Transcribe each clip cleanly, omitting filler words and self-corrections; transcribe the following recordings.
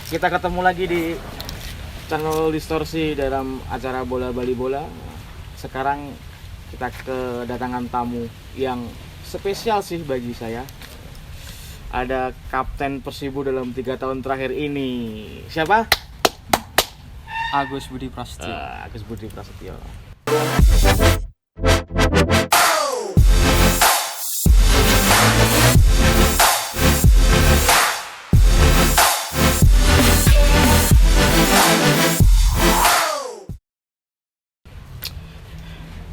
Kita ketemu lagi di channel Distorsi dalam acara Bola Bali Bola. Sekarang kita kedatangan tamu yang spesial sih bagi saya. Ada kapten Persibo dalam 3 tahun terakhir ini. Siapa? Agus Budi Prasetyo. Agus Budi Prasetyo.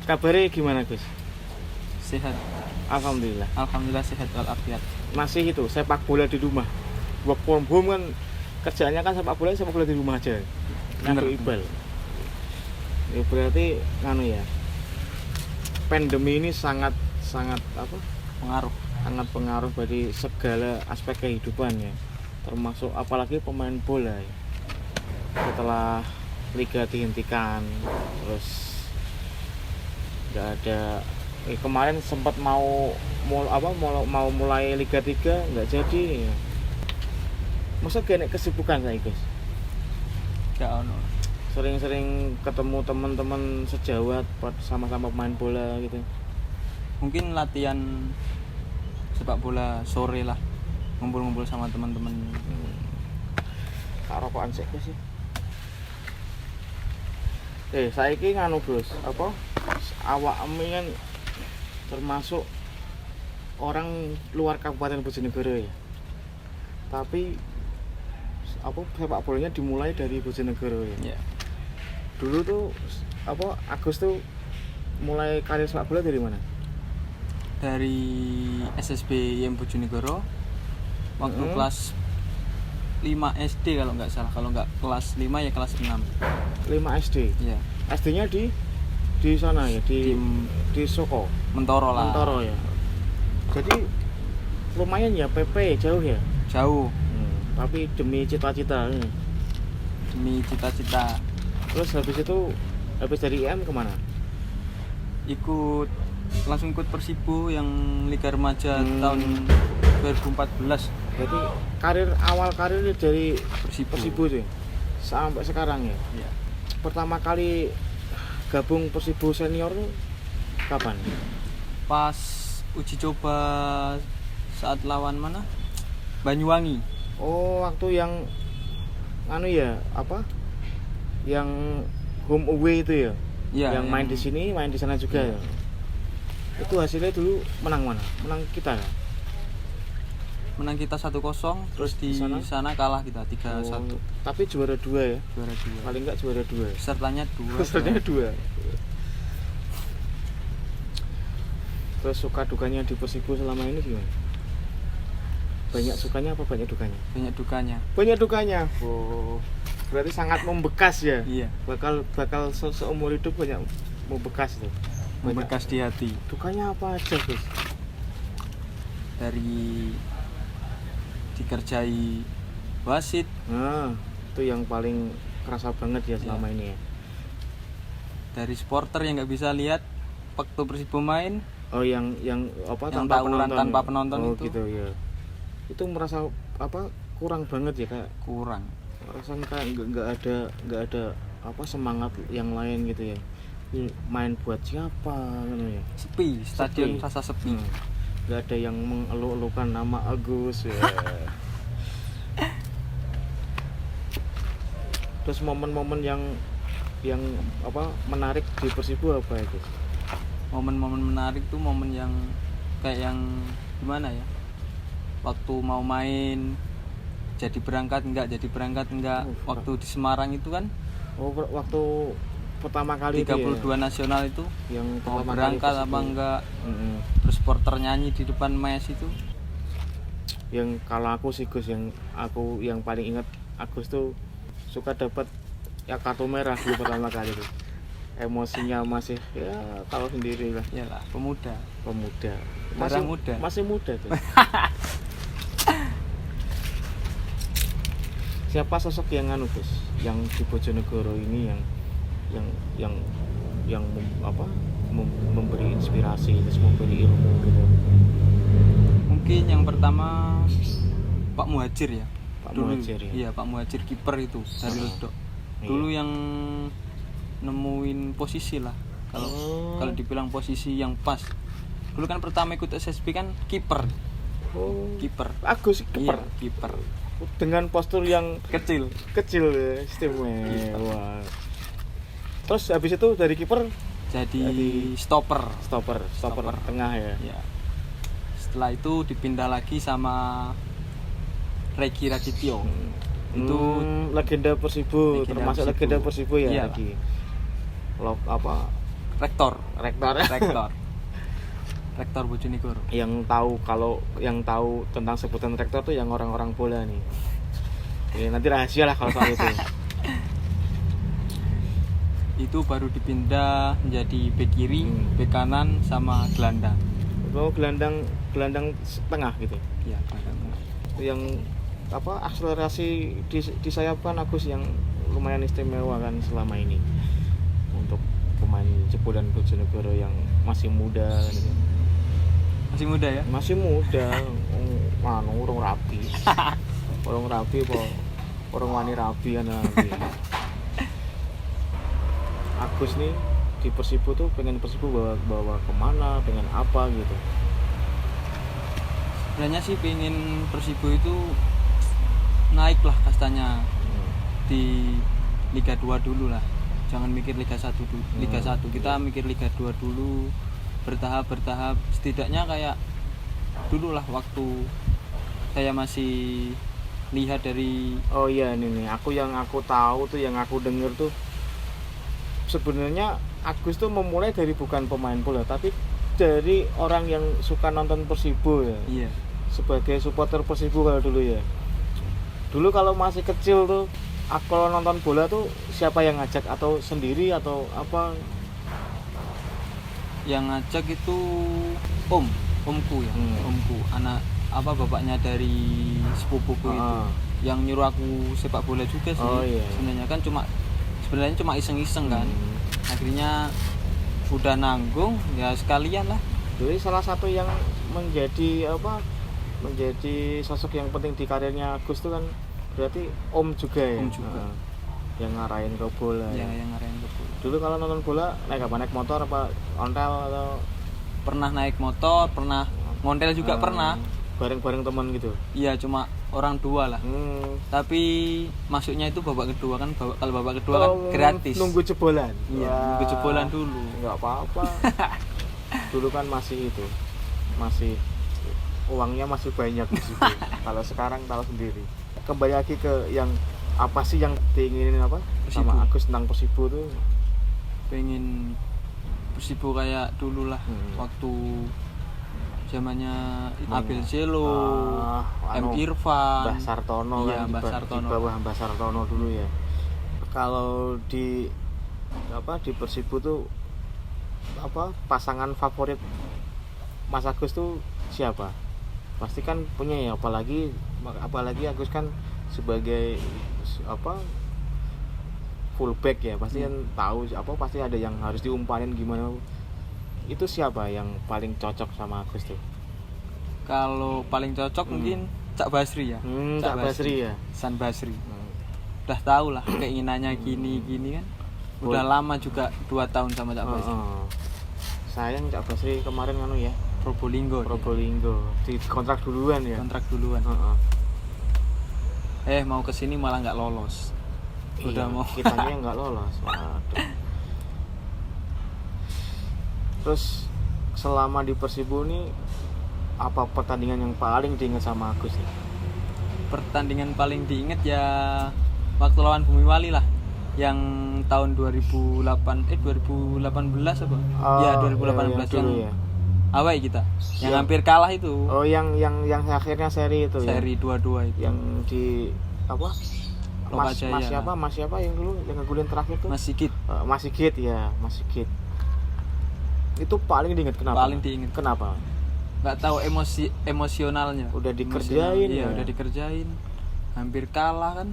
Kabarnya gimana Gus? Sehat. Alhamdulillah. Alhamdulillah sehat walafiat. Masih itu sepak bola di rumah. Work from home kan kerjaannya kan sepak bola di rumah aja. Ngadu ibal. Ya berarti nganu ya. Pandemi ini sangat apa? Pengaruh. Sangat pengaruh bagi segala aspek kehidupan ya. Termasuk apalagi pemain bola ya. Setelah liga dihentikan, terus nggak ada kemarin sempat mau mulai Liga 3 nggak jadi. Masa gak kesibukan saya Gus? Gak ono. Sering-sering ketemu teman-teman sejawat sama-sama pemain bola gitu. Mungkin latihan sepak bola sore lah. Ngumpul-ngumpul sama teman-teman. Tak rokokan sih Gus ya. Saiki nganu Gus, apa? Awakmu kan termasuk orang luar Kabupaten Bojonegoro ya. Tapi apa sepak bolanya dimulai dari Bojonegoro ya. Yeah. Dulu tuh apa Agus tuh mulai karir sepak bola dari mana? Dari SSB yang Bojonegoro waktu kelas 5 SD kalau nggak salah. Kalau nggak kelas 5 ya kelas 6. 5 SD. Iya. SD-nya di sana ya, di Soko. Mentoro lah. Mentoro ya. Jadi lumayan ya PP jauh ya. Jauh. Tapi demi cita-cita. Demi cita-cita. Terus habis dari IM kemana? Langsung ikut Persibo yang Liga Remaja tahun 2014. Berarti awal karir dari Persibo tuh sampai sekarang ya? Iya. Pertama kali gabung Persibo senior tuh kapan? Pas uji coba saat lawan mana? Banyuwangi. Oh, waktu yang anu ya, apa? Yang home away itu ya? Iya. Yang main di sini, main di sana juga ya. Itu hasilnya dulu menang mana? Menang kita ya? Menang kita 1-0, terus di sana kalah kita 3-1. Tapi juara 2 ya? Juara 2. Paling enggak juara 2. Pesertanya 2. Pesertanya 2. Terus suka dukanya di Persibo selama ini gimana? Banyak sukanya apa banyak dukanya? Banyak dukanya. Banyak dukanya. Oh. Berarti sangat membekas ya? Iya. Bakal seumur hidup banyak membekas tuh. Membekas di hati. Dukanya apa aja, Gus? Dari dikerjai wasit. Nah, itu yang paling kerasa banget ya selama ini ya. Dari supporter yang nggak bisa lihat waktu Persibo main. Oh, yang apa yang tanpa penonton oh, itu. Gitu ya. Itu merasa apa kurang banget ya Kak? Kurang. Rasanya kayak nggak ada apa semangat yang lain gitu ya. Main buat siapa gitu ya. Sepi, stadion rasa sepi. Nggak ada yang mengeluh-elukan nama Agus ya. Terus momen-momen yang apa menarik di Persibo apa ya Gus? Momen-momen menarik tuh momen yang kayak yang gimana ya? Waktu mau main jadi berangkat enggak. Waktu di Semarang itu kan. Oh, waktu pertama kali 32 itu ya? nasional itu yang mau berangkat apa enggak. Terus supporter nyanyi di depan mes itu. Yang kalau aku sih Gus, yang paling ingat Agus tuh suka dapat ya kartu merah dulu pertama kali tuh. Emosinya masih ya tahu sendiri lah. Iyalah, pemuda. Masih muda tuh. Siapa sosok yang anu Gus, yang di Bojonegoro ini yang memberi inspirasi, terus memberi ilmu gitu? Mungkin yang pertama Pak Muhajir ya. Pak dulu Muhajir ya. iya Pak Muhajir kiper itu dari Ledok. Dulu yang nemuin posisi lah. Kalau dibilang posisi yang pas. Dulu kan pertama ikut SSB kan kiper. Kiper. Agus kiper. Iya, kiper. Dengan postur yang Kecil. ya, istimewa. Terus habis itu dari kiper Jadi stopper. stopper tengah ya. Ya. Setelah itu dipindah lagi sama Regi Radityo. Itu legenda Persibo, termasuk legenda Persibo ya iya, lagi. rektor Rektor. Rektor Bojonegoro. Yang tahu tentang sebutan rektor tuh yang orang-orang bola nih. Ini nanti rahasia lah kalau soal itu. Itu baru dipindah menjadi bek kiri, bek kanan sama gelandang. Oh, gelandang tengah gitu. Iya, gelandang tengah. Yang akselerasi disayapkan Agus yang lumayan istimewa kan selama ini untuk pemain jebolan Bojonegoro yang masih muda gitu. Masih muda ya? Masih muda, urung rapi. Urung rapi apa? Urung wani rapi kan nanti. Agus nih di Persibo tuh pengen Persibo bawa kemana, pengen apa gitu. Sebenarnya sih pengen Persibo itu naik lah kastanya di Liga 2 dulu lah. Jangan mikir Liga 1 dulu. Liga 1 kita mikir Liga 2 dulu, bertahap setidaknya kayak dulu lah waktu saya masih lihat dari ini nih yang aku tahu tuh, yang aku denger tuh sebenarnya Agus tuh memulai dari bukan pemain bola tapi dari orang yang suka nonton Persibo ya. Iya. Sebagai supporter Persibo kalau dulu ya. Dulu kalau masih kecil tuh kalau nonton bola tuh siapa yang ngajak, atau sendiri atau apa? Yang ngajak itu omku ya. Omku, anak bapaknya dari sepupuku itu. Yang nyuruh aku sepak bola juga sih. Sebenarnya kan cuma iseng-iseng kan. Akhirnya udah nanggung ya sekalian lah. Jadi salah satu yang menjadi sosok yang penting di karirnya Agus tuh kan berarti Om juga ya. Om juga. Yang ngarahin ke bola. Ya, yang ngarahin ke bola. Dulu kalau nonton bola naik motor apa ontel atau pernah naik motor, pernah ngontel juga pernah. Bareng-bareng teman gitu. Iya, cuma orang dua lah. Tapi masuknya itu babak kedua kan, kalau babak kedua kan gratis. Nunggu jebolan. Iya, nunggu jebolan dulu. Enggak apa-apa. Dulu kan masih uangnya masih banyak di situ. Kalau sekarang tahu sendiri. Kembali lagi ke yang apa sih yang diinginin Persibo. sama Agus tentang Persibo tuh? Pengen Persibo kayak dulu lah, waktu zamannya Abel Celo, M Irfan, Mbah Sartono. Iya, kan Mbah Sartono. Di bawah Mbah Sartono dulu ya. Kalau di Persibo tuh pasangan favorit Mas Agus tuh siapa? Pasti kan punya ya, apalagi Agus kan sebagai fullback ya, pasti kan tahu pasti ada yang harus diumpanin gimana. Itu siapa yang paling cocok sama Agus tuh? Kalau paling cocok mungkin Cak Basri ya. Cak Basri ya. San Basri. Udah tahu lah keinginannya gini kan. Udah lama juga 2 tahun sama Cak Basri. Sayang Cak Basri kemarin ya. Probolinggo. Di kontrak duluan ya. Kontrak duluan. Mau kesini malah nggak lolos. Udah mau. Kitanya nggak lolos. Waduh. Terus selama di Persibo ini apa pertandingan yang paling diingat sama Agus nih? Pertandingan paling diingat ya waktu lawan Bumi Wali lah, yang tahun 2018 apa? Ya 2018 yang ya. awal kita yang hampir kalah itu. Yang akhirnya seri itu seri 2-2 itu. Yang di Mas siapa yang dulu yang ngegulin terakhir tuh? Mas Sigit. Mas Sigit. Itu paling diingat kenapa? Kenapa? Nggak tahu emosionalnya. Udah dikerjain. Iya, udah dikerjain. Hampir kalah kan.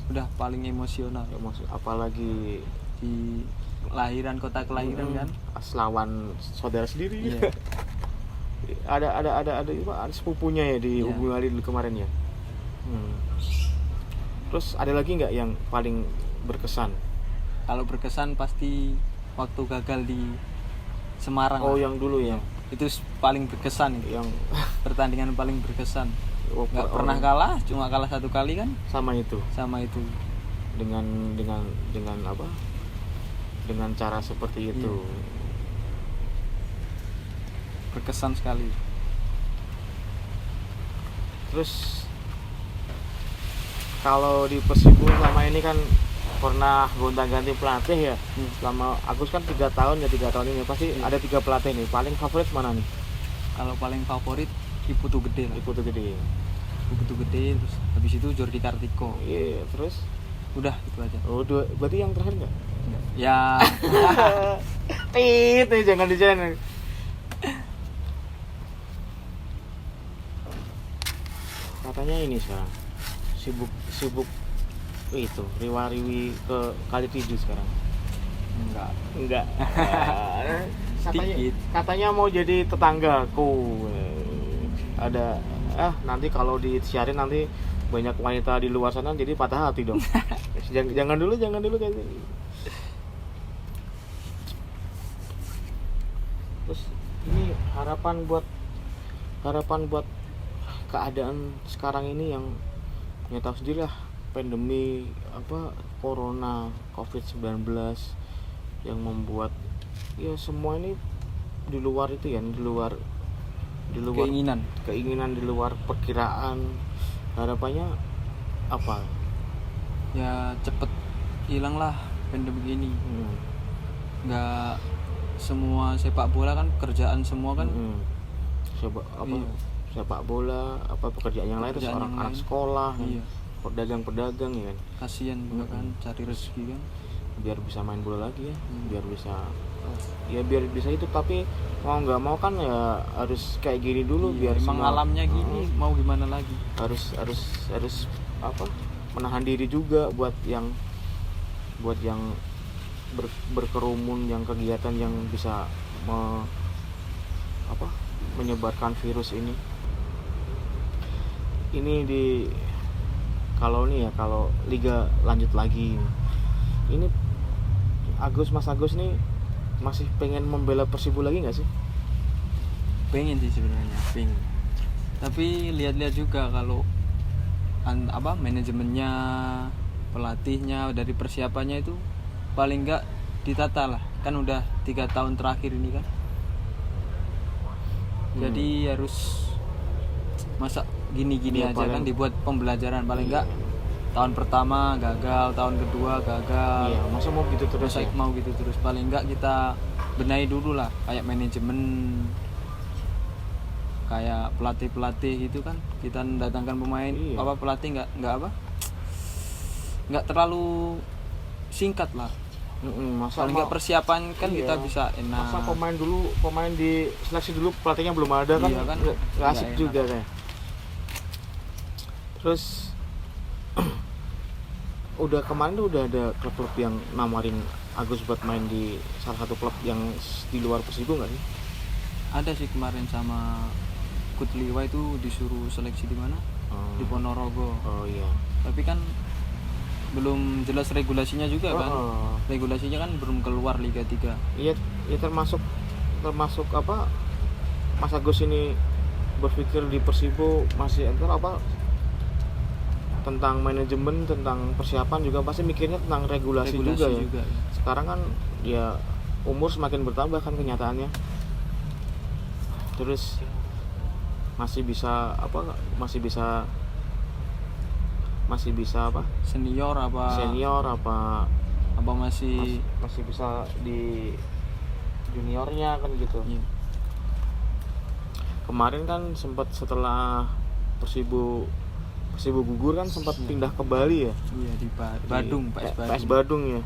Udah paling emosional. Apalagi di kota kelahiran kan. Lawan saudara sendiri. Iya. ada sepupunya ya di Bumi Wali dulu kemarin ya. Terus ada lagi nggak yang paling berkesan? Kalau berkesan pasti waktu gagal di Semarang Oh, lah. yang dulu ya. Itu paling berkesan itu. Yang Pertandingan paling berkesan. oh, Nggak pernah kalah, cuma kalah 1 kali kan sama itu. sama itu. Dengan apa? Dengan cara seperti itu. Berkesan sekali. Terus kalau di Persibo selama ini kan pernah gonta-ganti pelatih ya. Selama Agus kan 3 tahun ya, 3 tahun ini pasti ada 3 pelatih nih. Paling favorit mana nih? Kalau paling favorit Iputu Gede lah. Iputu Gede. Iputu Gede, terus habis itu Jordi Kartiko. Iya, terus Udah itu aja. oh, berarti yang terakhir enggak? Ya Tit, jangan dijalan. Katanya ini sekarang sibuk itu riwa-riwi ke Kali Tidu sekarang. Enggak. Sedikit. Katanya mau jadi tetanggaku. Ada nanti kalau disiarin nanti banyak wanita di luar sana jadi patah hati dong. jangan dulu kayaknya. Terus ini harapan buat keadaan sekarang ini yang ya tahu sendiri lah, pandemi corona COVID-19 yang membuat ya semua ini di luar itu ya, di luar keinginan, di luar perkiraan. Harapannya apa? Ya cepet hilang lah pandemi ini. Nggak semua sepak bola kan pekerjaan semua kan. Sepak bola, pekerjaan yang lain, terus anak sekolah, iya. pedagang ya kan. Kasian juga kan cari rezeki kan. Biar bisa main bola lagi ya, biar bisa itu, tapi mau nggak mau kan ya harus kayak gini dulu. Biar emang alamnya gini, mau gimana lagi. Harus menahan diri juga buat yang berkerumun, yang kegiatan yang bisa menyebarkan virus ini kalau liga lanjut lagi ini, Mas Agus nih masih pengen membela Persibo lagi nggak sih? Pengen sih sebenarnya, pengen. Tapi lihat-lihat juga kalau manajemennya, pelatihnya, dari persiapannya itu paling nggak ditata lah. Kan udah 3 tahun terakhir ini kan. Jadi harus masa gini-gini ya, aja kan, dibuat pembelajaran. Paling nggak tahun pertama gagal, tahun kedua gagal. Iya, masa mau gitu terus ya? Mau gitu terus. Paling nggak kita benahi dulu lah, kayak manajemen, kayak pelatih gitu kan. Kita mendatangkan pemain, pelatih nggak terlalu singkat lah. Masa nggak persiapan kan, kita bisa enak. Masa pemain di seleksi dulu pelatihnya belum ada kan? Iya kan, nggak asik juga kayak. Terus kemarin tuh udah ada klub-klub yang namarin Agus buat main di salah satu klub yang di luar Persibo nggak sih? Ada sih kemarin sama Kutliwa itu disuruh seleksi di mana? Di Ponorogo. Oh iya. Tapi kan belum jelas regulasinya juga kan. Regulasinya kan belum keluar Liga 3. Iya, termasuk Mas Agus ini berpikir di Persibo masih tentang manajemen, tentang persiapan juga pasti mikirnya tentang regulasi juga ya. Sekarang kan ya umur semakin bertambah kan kenyataannya. Terus masih bisa senior apa masih bisa di juniornya kan gitu. Iya. Kemarin kan sempat setelah Persibo gugur kan sempat pindah ke Bali ya. Iya, di Badung, PS Badung.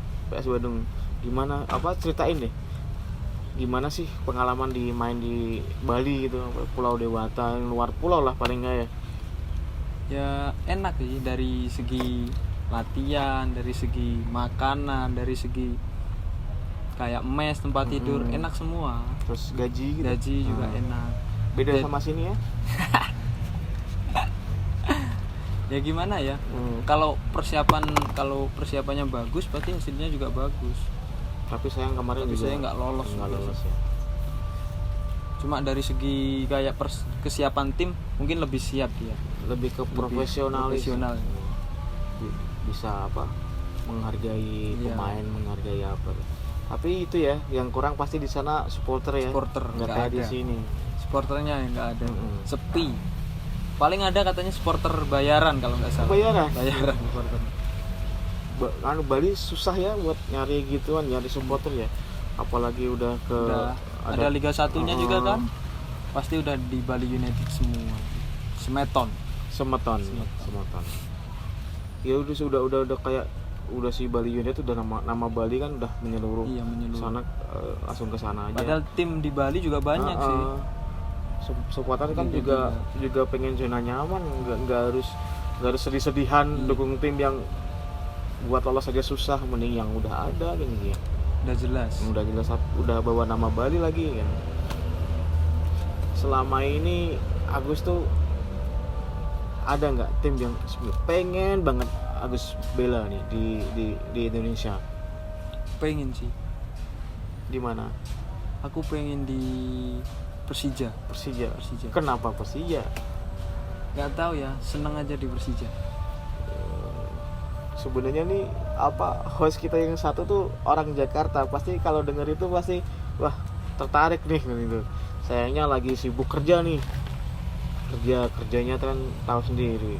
Gimana ceritain deh. Gimana sih pengalaman main di Bali gitu, Pulau Dewata, luar pulau lah paling enggak ya. Ya enak sih dari segi latihan, dari segi makanan, dari segi kayak mes, tempat tidur, enak semua. Terus gaji juga enak. Beda sama sini ya. Ya gimana ya? Kalau persiapannya bagus pasti hasilnya juga bagus. Tapi sayang kemarin Tapi juga saya nggak lolos. ya. Cuma dari segi kayak kesiapan tim mungkin lebih siap dia. Lebih ke profesionalis. Profesional. Bisa apa? Menghargai Iya. pemain, menghargai apa. Tapi itu ya, yang kurang pasti di sana supporter ya. Supporter nggak nggak kayak di ada. sini. Supporternya yang nggak ada. Mm-mm. Sepi. Paling ada katanya supporter bayaran kalau nggak salah. Bayaran. Supporter. Bali susah ya buat nyari gituan, nyari supporter ya. Apalagi udah ke Udah ada Liga 1-nya juga kan. Pasti udah di Bali United semua. Semeton. Semeton. Ya udah kayak udah si Bali United udah nama Bali kan udah menyeluruh. Iya, menyeluruh. Sana langsung ke sana aja. Padahal tim di Bali juga banyak sih. Supporter kan Liga juga pengen zona nyaman, nggak harus sedih-sedihan dukung tim yang buat lolos aja susah, mending yang udah ada gini ya. Udah jelas. Udah bawa nama Bali lagi kan. Selama ini Agus tuh ada nggak tim yang pengen banget Agus bela nih di Indonesia? Pengen sih. Di mana? Aku pengen di Persija. Kenapa Persija? Gak tahu ya, seneng aja di Persija. Sebenarnya nih apa host kita yang satu tuh orang Jakarta, pasti kalau denger itu pasti wah tertarik nih gitu. Sayangnya lagi sibuk kerja nih. Kerjanya kan tahu sendiri,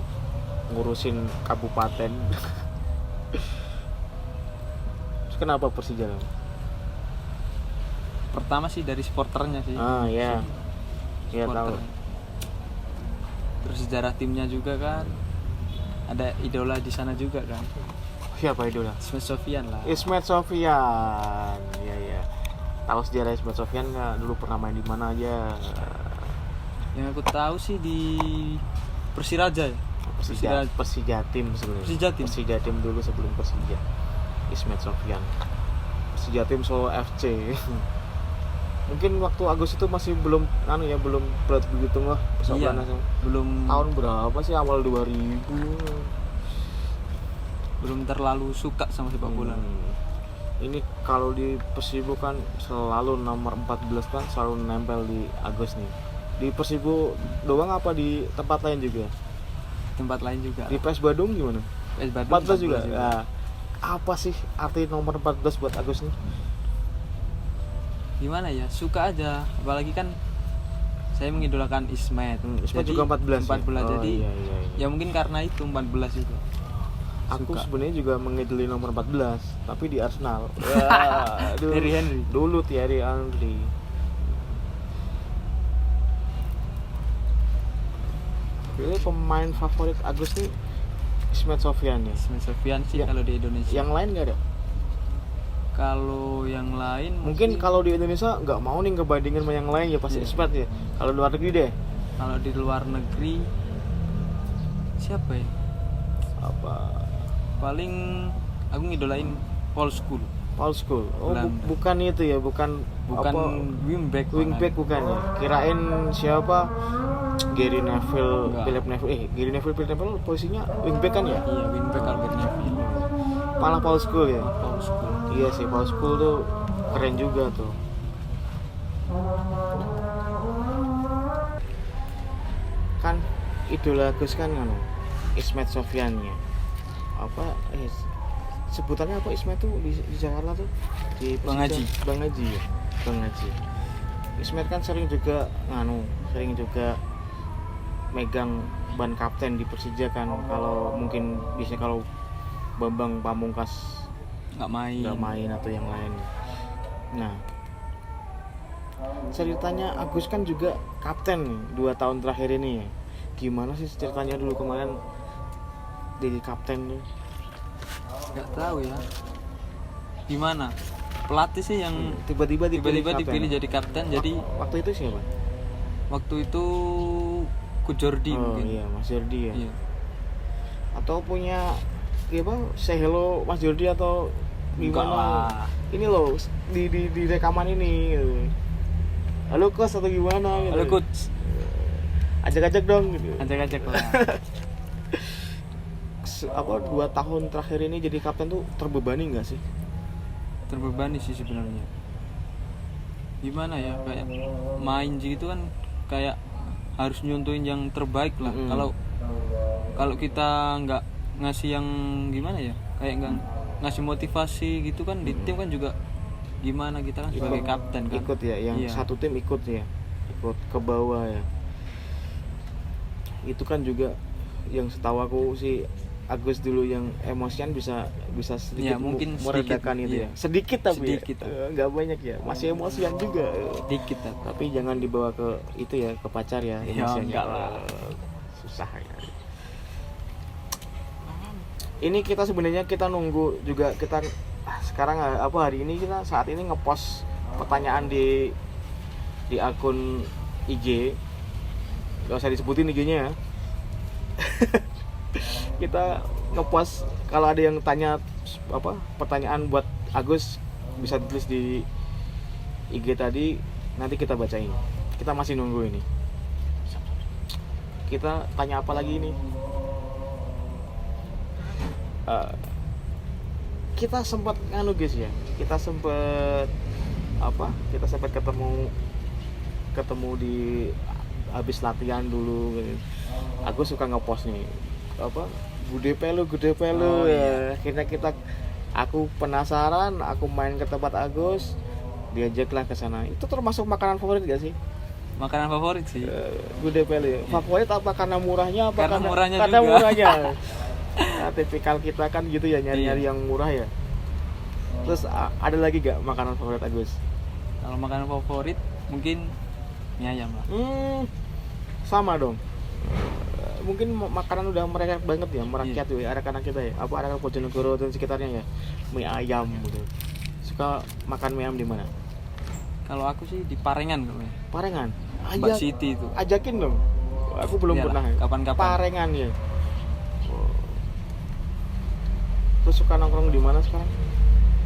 ngurusin kabupaten. Terus kenapa Persija? Pertama sih dari supporternya sih. Iya. Iya tahu. Supporter. Terus sejarah timnya juga kan. Ada idola di sana juga kan. Siapa idola? Ismet Sofyan lah. Ismet Sofyan. Iya. Tahu sejarah Ismet Sofyan nggak? Dulu pernah main di mana aja? Yang aku tahu sih di Persiraja ya. Persija tim sebenarnya. Persija tim dulu sebelum Persija. Ismet Sofyan. Persija tim Solo FC. Mungkin waktu Agus itu masih belum berat begitu mah persoalannya. Iya, belum Tahun berapa sih, awal 2000? Belum terlalu suka sama sepak bola. Ini kalau di Persibo kan selalu nomor 14 kan selalu nempel di Agus nih. Di Persibo doang apa di tempat lain juga? Tempat lain juga. Di PS Badung gimana? PS Badung 14 juga. Nah, apa sih arti nomor 14 buat Agus nih? Gimana ya, suka aja, apalagi kan saya mengidolakan Ismet. Ismet Jadi, juga 14 14 ya? jadi iya. ya mungkin karena itu 14 juga. Aku Suka. sebenarnya juga mengidoli nomor 14 tapi di Arsenal. Ya, Thierry Henry. Dulu Thierry Henry. Jadi pemain favorit Agus nih Ismet Sofyan ya. Ismet Sofyan sih Ya. kalau di Indonesia. Yang lain nggak ada? Kalau yang lain Mungkin kalau di Indonesia nggak mau nih ngebandingin sama yang lain ya pasti Iya. Ismet ya. Kalau luar negeri deh. kalau di luar negeri siapa ya? Apa? Paling aku ngidolain Paul Scholes. Paul Scholes. Oh, Belanda. bukan itu ya, bukan wingback. wingback bukan ya. Kirain siapa? Gary Neville, Enggak. Philip Neville. Gary Neville posisinya wingback kan ya? Iya, wingback Albert Neville. Malah Paul Scholes ya. Paul Scholes. Iya sih, Paul Scholes tuh keren juga tuh. Kan idola Gus kan Ismet Sofyan ya. Apa sebutannya apa Ismet tuh di Jakarta tuh? Di Bang Haji. Bang Haji ya. Bang Haji. Ismet kan sering juga megang ban kapten di Persija kan. Kalau mungkin bisa kalau Bambang Pamungkas nggak main atau yang lain. Nah, ceritanya Agus kan juga kapten nih 2 tahun terakhir ini ya. Gimana sih ceritanya dulu kemarin jadi kapten tuh? Nggak tahu ya. Gimana? Pelatih sih yang Tiba-tiba dipilih jadi kapten. Jadi waktu itu siapa? waktu itu Ku Jordi mungkin. Iya, Mas Jordi ya. Iya. Atau punya say hello Mas Jordi atau Enggak gimana? lah. Ini loh di rekaman ini gitu. Halo coach atau gimana gitu. Halo coach. Ajak-ajak dong gitu. Ajak-ajak lah. 2 tahun terakhir ini jadi kapten tuh terbebani nggak sih? Terbebani sih sebenarnya. Gimana ya, kayak main gitu kan kayak harus nyontoin yang terbaik lah. Kalau kita nggak ngasih yang gimana ya, kayak nggak ngasih motivasi gitu kan di tim kan juga gimana, kita kan sebagai kapten kan ikut ya, yang satu tim ikut ke bawah ya. Itu kan juga yang setahu aku si Agus dulu yang emosian bisa sedikit ya, mungkin meredakan sedikit, itu iya. ya. Sedikit tapi sedikit, nggak banyak ya. Masih emosian juga. dikit Tapi jangan dibawa ke itu ya, ke pacar ya emosiannya. enggak lah. Susah ya. Ini kita sebenarnya kita nunggu juga, kita sekarang hari ini kita saat ini ngepost pertanyaan di akun IG. Gak usah disebutin IG-nya ya. Kita ngepost kalau ada yang tanya pertanyaan buat Agus, bisa ditulis di IG tadi, nanti kita bacain. Kita masih nunggu ini. Kita tanya apa lagi ini? Kita sempat guys ya. Kita sempat ketemu di habis latihan dulu. Aku suka ngepost nih gede pelu ya. Akhirnya aku penasaran, aku main ke tempat Agus, diajaklah ke sana. Itu termasuk makanan favorit gak sih? Makanan favorit sih. Gede pelu ya. Favorit apa karena murahnya, apa karena murahnya karena juga. murahnya. Nah, tipikal kita kan gitu ya, nyari-nyari yang murah ya. Terus ada lagi gak makanan favorit Agus? Kalau makanan favorit mungkin mie ayam lah. Sama dong. Mungkin makanan udah merakyat banget ya, merakyat tuh ya, anak-anak kita ya. Apa anak Bojonegoro dan sekitarnya ya. Mie ayam gitu. Suka makan mie ayam di mana? Kalau aku sih di Parengan kalau ya. Parengan. Mbak Siti itu. Ajakin dong. Aku belum Iyalah, pernah. kapan-kapan. Parengan ya. Terus suka nongkrong di mana sekarang?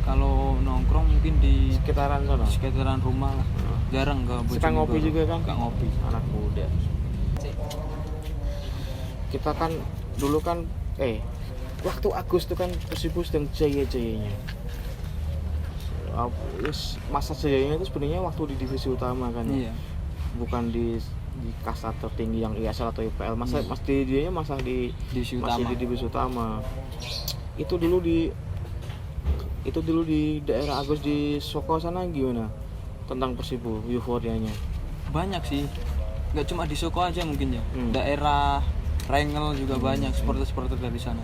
Kalau nongkrong mungkin di Sekitaran sana. sekitaran rumah lah. Jarang ke Bojonegoro. Suka ngopi juga kan? Suka ngopi. Anak muda. Kita kan dulu kan waktu Agus tuh kan Persibo sedang jaya-jayanya. Masa jayanya itu sebenarnya waktu di divisi utama kan. Iya. Bukan di kasta tertinggi yang ISL atau IPL. Masa dia masa di Divisi masih utama. di divisi utama. Itu dulu di daerah Agus di Soko sana gimana? Tentang Persibo, euforianya. Banyak sih. Enggak cuma di Soko aja mungkin ya. Daerah Rengel juga banyak supporter-supporter dari sana.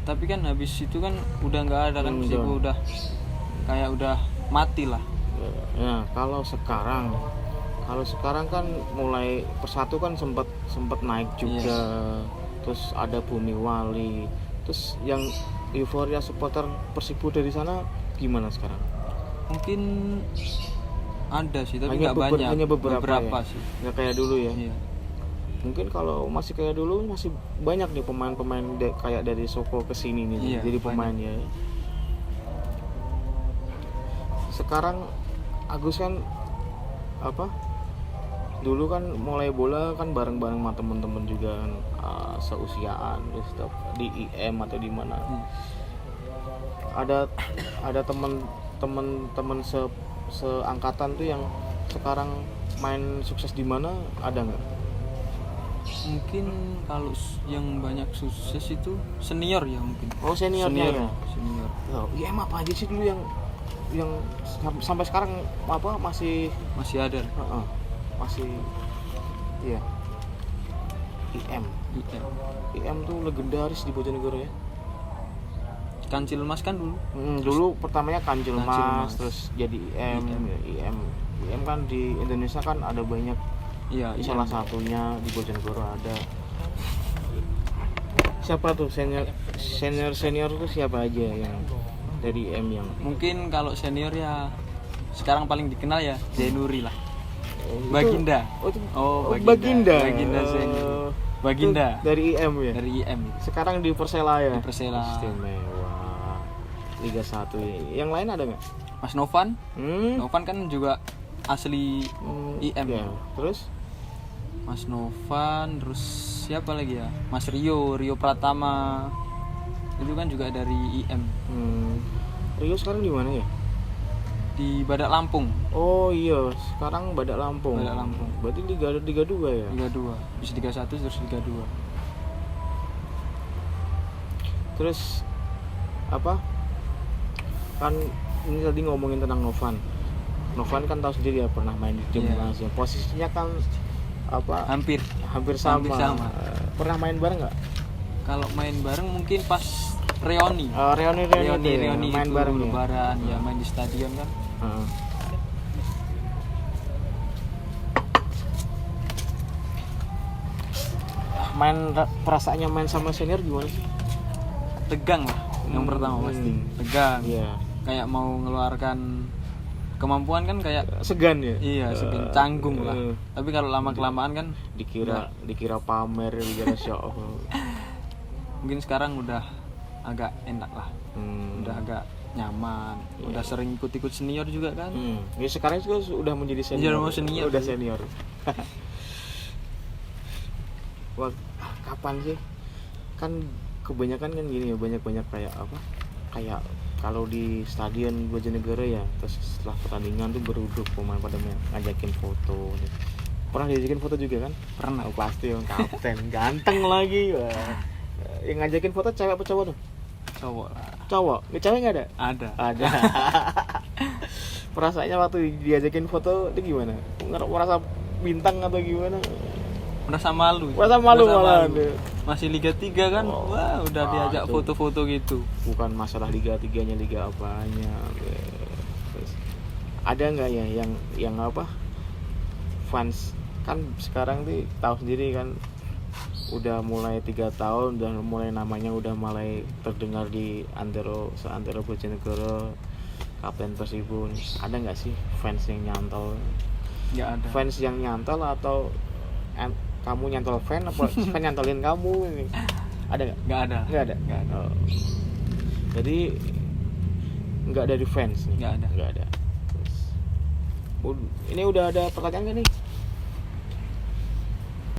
Tapi kan habis itu kan udah nggak ada kan, Persibo udah kayak udah mati lah. Ya, kalau sekarang kan mulai Persatu kan sempat naik juga. Iya. Terus ada Bumi Wali. Terus yang euforia supporter Persibo dari sana gimana sekarang? Mungkin ada sih, tapi Hanya nggak banyak. hanya beberapa ya? sih. Nggak kayak dulu ya. Iya. Mungkin kalau masih kayak dulu masih banyak nih pemain-pemain kayak dari Soko ke sini nih, Iya, jadi pemain ya. Sekarang Agus kan dulu kan mulai bola kan bareng-bareng sama temen-temen juga kan, seusiaan di IM atau di mana. Ada temen seangkatan tuh yang sekarang main sukses di mana, ada nggak? Mungkin kalau yang banyak sukses itu senior ya mungkin. Oh, seniornya ya. Senior. IM apa aja sih dulu yang sampai sekarang masih ada. Masih iya. IM tuh legendaris di Bojonegoro ya. Kancil Mas kan dulu. Dulu pertamanya Kancil Mas, Mas. terus jadi IM kan di Indonesia kan ada banyak. Iya, Salah satunya di Bojonegoro ada. Siapa tuh senior tuh siapa aja yang dari IM yang? Mungkin kalau senior ya sekarang paling dikenal ya Zainuri lah. Baginda. Baginda. Baginda senior. Baginda. Dari IM ya. Dari IM. Sekarang di Persela ya. Di Persela. Istimewa. Liga 1 ya. Yang lain ada nggak? Mas Novan. Novan kan juga asli IM. Ya. Terus? Mas Novan, terus siapa lagi ya? Mas Rio Pratama. Itu kan juga dari IM Rio sekarang di mana ya? di Badak Lampung. Oh iya, sekarang Badak Lampung. Badak Lampung. Berarti Liga 2 ya? Liga 2. Bisa Liga 1 terus Liga 2. Terus apa? Kan ini tadi ngomongin tentang Novan. Novan kan tahu sendiri ya pernah main di timnas. Iya. Posisinya kan apa? Hampir sama. sama. Pernah main bareng nggak? Kalau main bareng mungkin pas reuni. Reuni Main itu bareng ya? lebaran ya, main di stadion kan. Heeh. Perasaannya main sama senior gimana sih? Tegang lah yang pertama pasti. Tegang. Iya. Kayak mau ngeluarkan kemampuan kan kayak Segan ya? iya, segan canggung lah. Tapi kalau lama kelamaan kan dikira pamer, dikira show. Mungkin sekarang udah agak enak lah. Udah agak nyaman. Udah sering ikut-ikut senior juga kan. Ya sekarang juga sudah menjadi senior. Udah senior. Wah, kapan sih? Kan kebanyakan kan gini ya, banyak kayak apa? Kayak kalau di stadion Bojonegoro ya, terus setelah pertandingan tuh beruduk pemain pada ngajakin foto. Pernah diajakin foto juga kan? Pernah. Oh, pasti yang kapten ganteng lagi. Wah. Yang ngajakin foto cewek apa cowok tuh? Cowok lah. Cowok? Cewek nggak ada? Ada. Perasaannya waktu diajakin foto itu gimana? Merasa bintang atau gimana? Merasa malu malah. Masih Liga 3 kan. Wah, udah diajak itu foto-foto gitu. Bukan masalah Liga 3-nya, Liga apanya. Terus, ada nggak ya yang apa? Fans kan sekarang tuh tahu sendiri kan, udah mulai 3 tahun udah mulai namanya udah mulai terdengar di antero Bojonegoro, Kapten Persibun. Ada nggak sih fans yang nyantol? Nggak ada. Fans yang nyantol atau kamu nyantol fan apa fan nyantolin kamu ini? Ada nggak? Nggak ada. Oh. Jadi nggak dari fans nih. Nggak ada. Terus, ini udah ada pertanyaan nggak nih?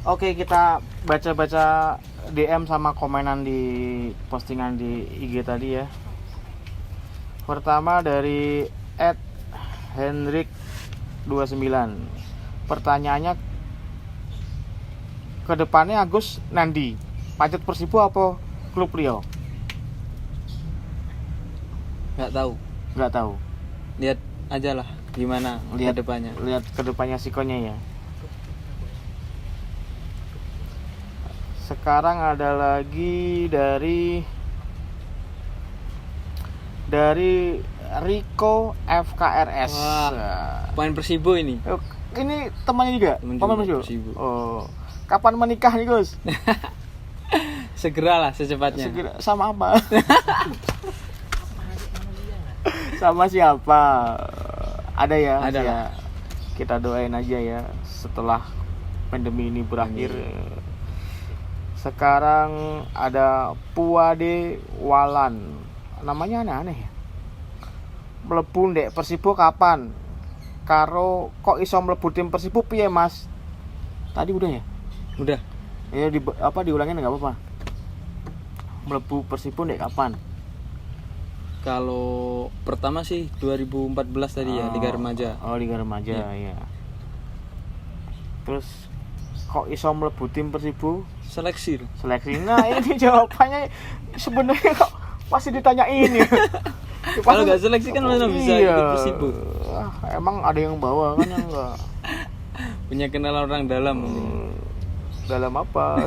Oke, kita baca DM sama komenan di postingan di IG tadi ya. Pertama dari @hendrik29. Pertanyaannya, kedepannya Agus Nandi pacet Persibo apa klub Rio? Nggak tahu. Lihat aja lah gimana Lihat kedepannya. Lihat kedepannya sikonya ya. Sekarang ada lagi dari Rico FKRS. Wah, pemain Persibo ini. Ini temannya juga? Pemain Persibo. Oh. Kapan menikah nih, Gus? Segeralah secepatnya. Sama apa? Sama siapa? Ada ya? Ada ya. Kita doain aja ya setelah pandemi ini berakhir. Sekarang ada Puade Walan. Namanya aneh-aneh ya. Mlebu ndek Persibo kapan? Karo kok iso mlebu tim Persibo piye, Mas? Tadi udah ya? Udah. Ya diulangin enggak apa-apa. Mlebu Persibo ndek kapan? Kalau pertama sih 2014 tadi ya, Liga Remaja. Oh, Liga Remaja ya. Terus kok iso mlebu tim Persibo? Seleksi. Nah, ini jawabannya sebenarnya kok masih ditanyain ya. Kalau nggak seleksi kan mana bisa ikut Persibo. Emang ada yang bawa kan yang enggak. Punya kenalan orang dalam. Dalam apa?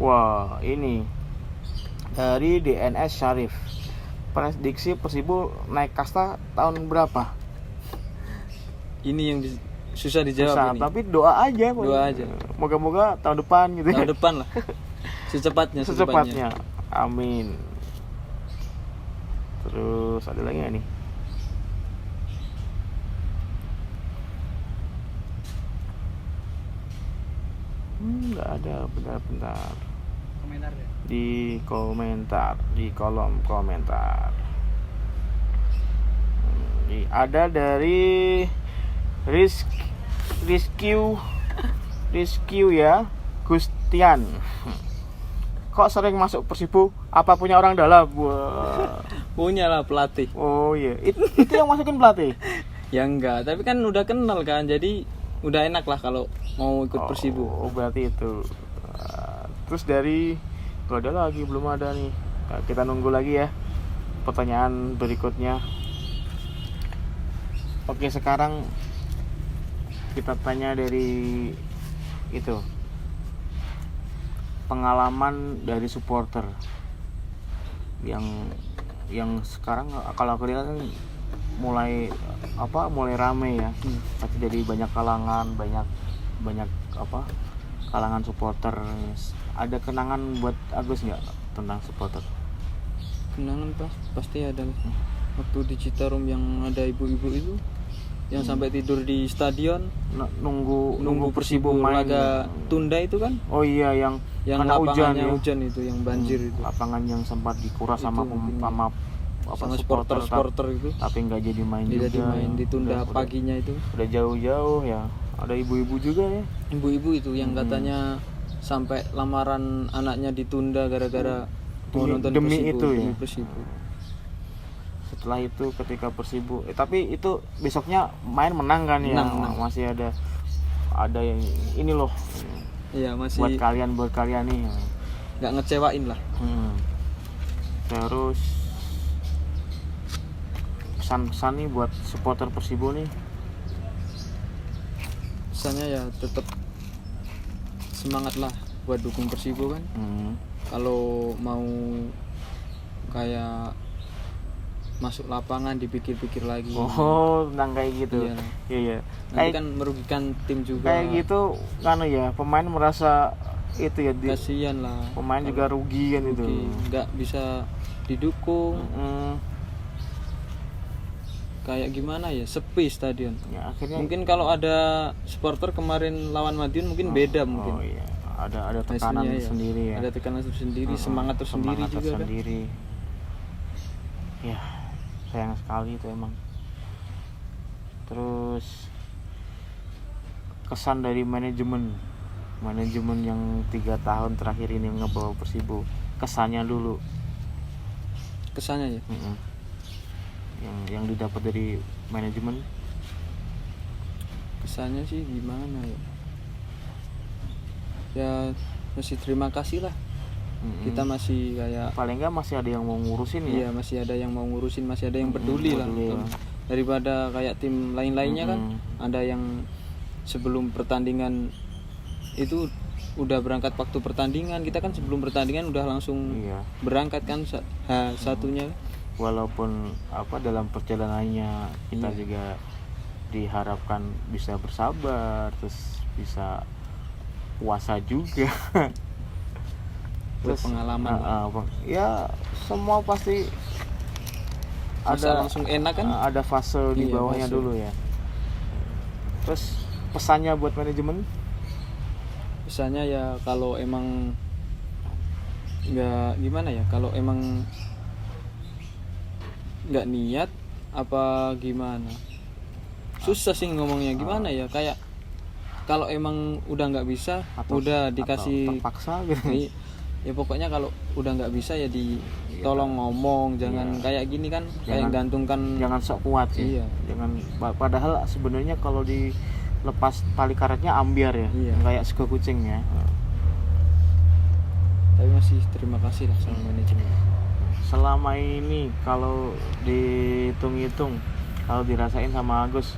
Wah, ini dari DNS Syarif. Prediksi Persibo naik kasta tahun berapa? Ini yang susah dijawab. Susah, ini. tapi doa aja. Moga-moga tahun depan gitu. Tahun depan lah. Secepatnya. Amin. Terus ada lagi nggak nih? Nggak ada, bentar. Komentar ya? Di kolom komentar. Ada dari Rizky ya. Gustian. Kok sering masuk Persibo? Apa punya orang dalam? Wah. Punya lah pelatih. Oh iya, itu yang masukin pelatih. Ya enggak, tapi kan udah kenal kan, jadi udah enak lah kalau mau ikut Persibo. Oh berarti itu. Terus dari gak ada lagi, belum ada nih. Kita nunggu lagi ya pertanyaan berikutnya. Oke, sekarang kita tanya dari itu, pengalaman dari supporter yang sekarang kalau aku lihat kan mulai rame ya. Pasti dari banyak kalangan, banyak kalangan supporter. Ada kenangan buat Agus nggak tentang supporter? Kenangan pasti ada. Waktu di Citarum yang ada ibu-ibu itu yang sampai tidur di stadion nunggu Persibo main laga tunda itu kan. Oh iya, yang karena lapangannya hujan itu, yang banjir itu. Lapangan yang sempat dikuras Itu, sama supporter itu. Tapi nggak jadi main Tidak juga. dimain, ditunda paginya itu. Udah jauh-jauh ya. Ada ibu-ibu juga ya. Ibu-ibu itu yang katanya sampai lamaran anaknya ditunda gara-gara mau nonton demi Persibo, itu ya. demi Persibo. Setelah itu ketika Persibo tapi itu besoknya main menang kan ya. Menang. Masih ada yang ini loh. Iya, masih Buat kalian nih. nggak ngecewain lah. Terus pesan-pesan nih buat supporter Persibo nih. Pesannya ya tetap semangat lah buat dukung Persibo kan. Kalau mau kayak masuk lapangan dipikir-pikir lagi. Oh, tentang kayak gitu. Iya. Nanti kan merugikan tim juga. Kayak gitu kan ya, pemain merasa itu ya, kasihan lah. pemain juga rugi kan itu. Nggak bisa didukung. Kayak gimana ya, sepi stadion. Ya, akhirnya mungkin kalau ada supporter kemarin lawan Madiun mungkin beda mungkin. Oh iya, ada tekanan Hasilnya, sendiri ya. Ada tekanan tersendiri, semangat tersendiri juga kan. Ya, sayang sekali itu emang. Terus kesan dari manajemen yang 3 tahun terakhir ini ngebawa Persibo, kesannya dulu. Kesannya ya. Yang didapat dari manajemen. Kesannya sih gimana ya? Ya masih terima kasih lah. Kita masih kayak paling enggak masih ada yang mau ngurusin ya. Iya, masih ada yang mau ngurusin, masih ada yang peduli lah. Daripada kayak tim lain-lainnya kan, ada yang sebelum pertandingan itu udah berangkat waktu pertandingan, kita kan sebelum pertandingan udah langsung berangkat kan satunya. Walaupun dalam perjalanannya kita juga diharapkan bisa bersabar, terus bisa puasa juga. Terus pengalaman ya semua pasti ada langsung enak kan, ada fase di bawahnya fase dulu ya. Terus pesannya buat manajemen? Pesannya ya kalau emang nggak gimana ya, kalau emang nggak niat apa gimana, susah sih ngomongnya gimana ya, kayak kalau emang udah nggak bisa udah dikasih terpaksa gitu. Ya pokoknya kalau udah nggak bisa ya tolong ngomong, jangan kayak gini kan, kayak gantungkan, jangan sok kuat sih. Jangan, padahal sebenarnya kalau dilepas tali karetnya ambiar ya, kayak sego kucing ya. Tapi masih terima kasih lah sama manajemen. Selama ini kalau dihitung-hitung, kalau dirasain sama Agus,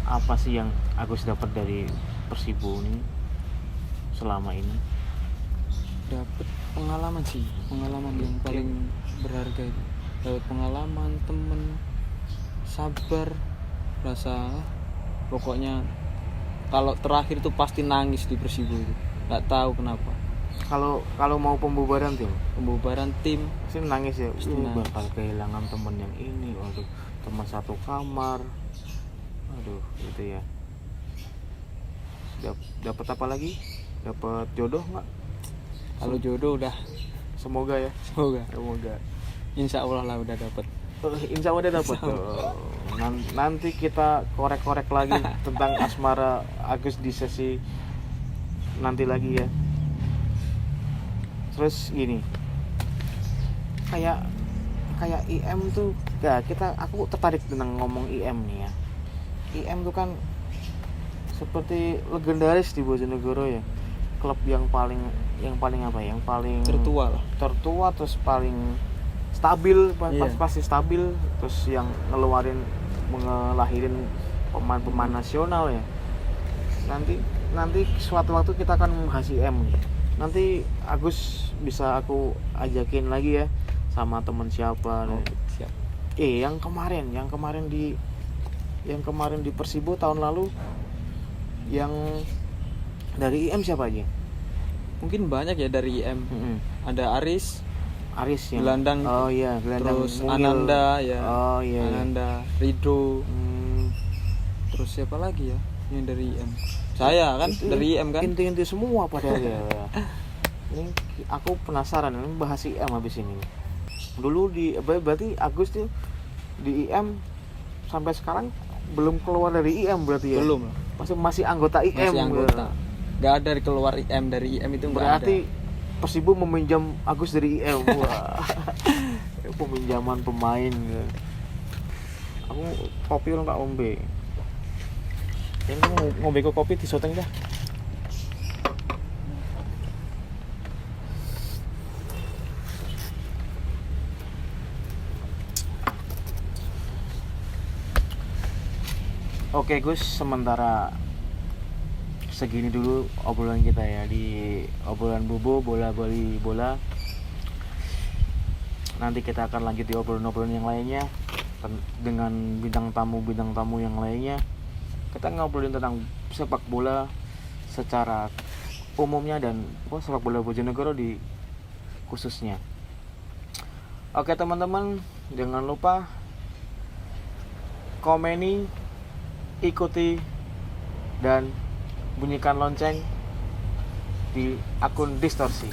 apa sih yang Agus dapat dari Persibo ini selama ini? Dapat pengalaman sih, pengalaman yang paling berharga itu. Dapat pengalaman, temen, sabar, rasa pokoknya kalau terakhir tuh pasti nangis di Persibo itu, nggak tahu kenapa. Kalau mau pembubaran tim sih nangis ya, bakal kehilangan temen yang ini, waduh, teman satu kamar, aduh gitu ya. Dapat apa lagi? Dapat jodoh nggak? Kalau jodoh udah, semoga ya. Semoga. Insya Allah lah udah dapat. Insya Allah udah dapat. Nanti kita korek-korek lagi tentang asmara Agus di sesi nanti lagi ya. Terus gini, kayak kayak IM tuh ya, aku tertarik tentang ngomong IM nih ya. IM tuh kan seperti legendaris di Bojonegoro ya, klub yang paling apa ya, yang paling tertua terus paling stabil, pasti stabil, terus yang ngelahirin pemain nasional ya. Nanti suatu waktu kita akan membahas IM nih. Nanti Agus bisa aku ajakin lagi ya sama temen siapa. Siap. Yang kemarin di Persibo tahun lalu yang dari IM siapa aja? Mungkin banyak ya dari IM. Ada Aris yang gelandang. Oh iya, gelandang. Terus Mungil. Ananda ya. Oh iya. Ananda, Ridho. Terus siapa lagi ya yang dari IM? Saya kan itu, dari IM kan. Inti-inti semua padahal ya. Ini aku penasaran ini bahas IM habis ini. Dulu berarti Agus tuh di IM sampai sekarang belum keluar dari IM berarti ya? Belum. Masih anggota IM. Masih anggota. Gak ada keluar IM, dari IM itu berarti Persibo meminjam Agus dari IM. Wah. Peminjaman pemain. Aku kopi orang tak ombe. Ini ngombe kopi di soteng dah. Oke Gus, sementara segini dulu obrolan kita ya di obrolan Bobo bola bali bola. Nanti kita akan lanjut di obrolan-obrolan yang lainnya dengan bintang tamu yang lainnya. Kita ngobrolin tentang sepak bola secara umumnya dan sepak bola Bojonegoro di khususnya. Oke teman-teman, jangan lupa komeni, ikuti dan bunyikan lonceng di akun Distorsi.